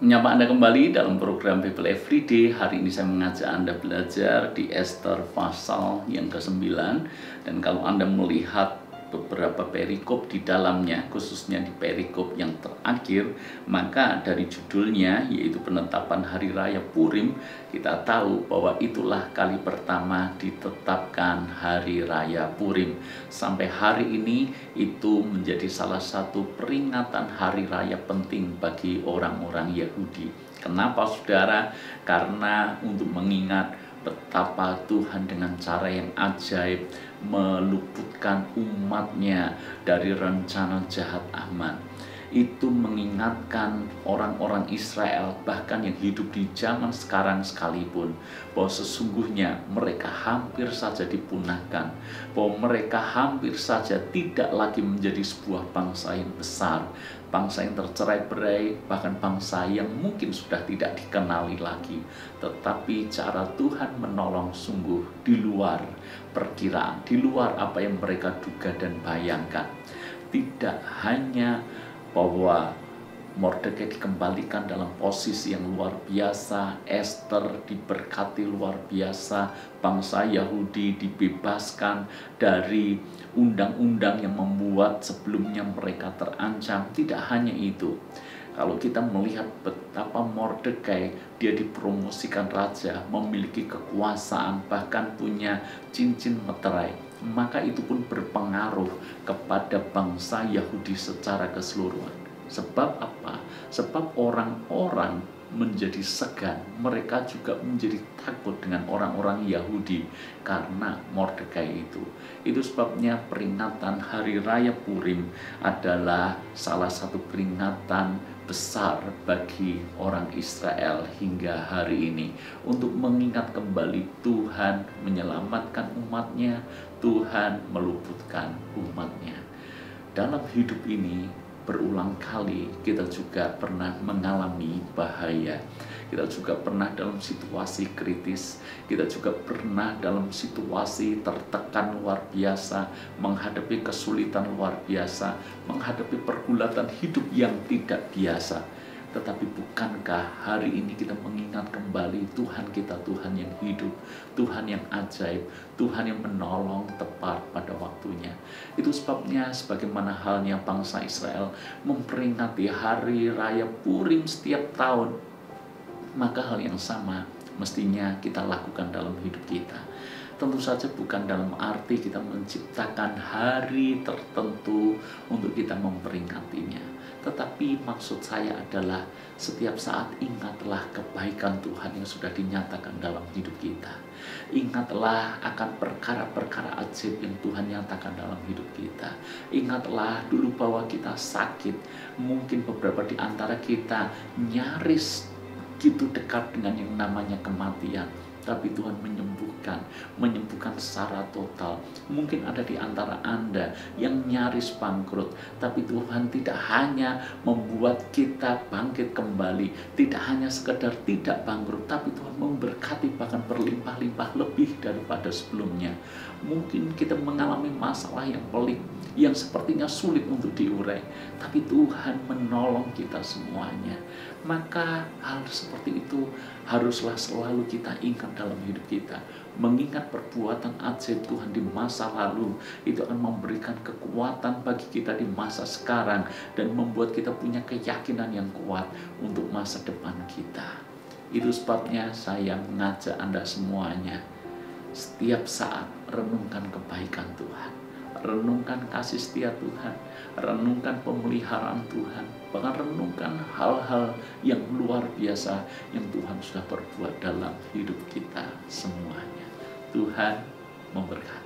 Menyapa Anda kembali dalam program Bible Everyday. Hari ini saya mengajak Anda belajar di Ester pasal yang ke-9. Dan kalau Anda melihat beberapa perikop di dalamnya, khususnya di perikop yang terakhir, maka dari judulnya, yaitu penetapan Hari Raya Purim, kita tahu bahwa itulah kali pertama ditetapkan Hari Raya Purim. Sampai hari ini itu menjadi salah satu peringatan Hari Raya penting bagi orang-orang Yahudi. Kenapa, saudara? Karena untuk mengingat betapa Tuhan dengan cara yang ajaib meluputkan umatnya dari rencana jahat Haman. Itu mengingatkan orang-orang Israel, bahkan yang hidup di zaman sekarang sekalipun, bahwa sesungguhnya mereka hampir saja dipunahkan, bahwa mereka hampir saja tidak lagi menjadi sebuah bangsa yang besar, bangsa yang tercerai-berai, bahkan bangsa yang mungkin sudah tidak dikenali lagi. Tetapi cara Tuhan menolong sungguh di luar perkiraan, di luar apa yang mereka duga dan bayangkan. Tidak hanya bahwa Mordekai dikembalikan dalam posisi yang luar biasa, Ester diberkati luar biasa, bangsa Yahudi dibebaskan dari undang-undang yang membuat sebelumnya mereka terancam. Tidak hanya itu, kalau kita melihat betapa Mordekai, dia dipromosikan raja, memiliki kekuasaan, bahkan punya cincin meterai, maka itu pun berpengaruh kepada bangsa Yahudi secara keseluruhan. Sebab apa? Sebab orang-orang menjadi segan, mereka juga menjadi takut dengan orang-orang Yahudi karena Mordekai itu. Itu sebabnya peringatan Hari Raya Purim adalah salah satu peringatan besar bagi orang Israel hingga hari ini, untuk mengingat kembali Tuhan menyelamatkan umatnya, Tuhan meluputkan umatnya. Dalam hidup ini berulang kali kita juga pernah mengalami bahaya, kita juga pernah dalam situasi kritis, kita juga pernah dalam situasi tertekan luar biasa, menghadapi kesulitan luar biasa, menghadapi pergulatan hidup yang tidak biasa. Tetapi bukankah hari ini kita mengingat kembali Tuhan kita, Tuhan yang hidup, Tuhan yang ajaib, Tuhan yang menolong tepat pada waktunya. Itu sebabnya sebagaimana halnya bangsa Israel memperingati Hari Raya Purim setiap tahun, maka hal yang sama mestinya kita lakukan dalam hidup kita. Tentu saja bukan dalam arti kita menciptakan hari tertentu untuk kita memperingatinya, tetapi maksud saya adalah setiap saat ingatlah kebaikan Tuhan yang sudah dinyatakan dalam hidup kita. Ingatlah akan perkara-perkara ajaib yang Tuhan nyatakan dalam hidup kita. Ingatlah dulu bahwa kita sakit, mungkin beberapa di antara kita nyaris gitu dekat dengan yang namanya kematian. Tapi Tuhan menyembuhkan secara total. Mungkin ada di antara Anda yang nyaris bangkrut, tapi Tuhan tidak hanya membuat kita bangkit kembali, tidak hanya sekedar tidak bangkrut, tapi Tuhan memberkati bahkan berlimpah-limpah lebih daripada sebelumnya. Mungkin kita mengalami masalah yang pelik, yang sepertinya sulit untuk diurai, tapi Tuhan menolong kita semuanya. Maka hal seperti itu haruslah selalu kita ingat dalam hidup kita. Mengingat perbuatan ajaib Tuhan di masa lalu, itu akan memberikan kekuatan bagi kita di masa sekarang, dan membuat kita punya keyakinan yang kuat untuk masa depan kita. Itu sebabnya saya mengajak Anda semuanya, setiap saat renungkan kebaikan Tuhan, renungkan kasih setia Tuhan, renungkan pemeliharaan Tuhan, bahkan renungkan hal-hal yang luar biasa yang Tuhan sudah perbuat dalam hidup kita semuanya. Tuhan memberkati.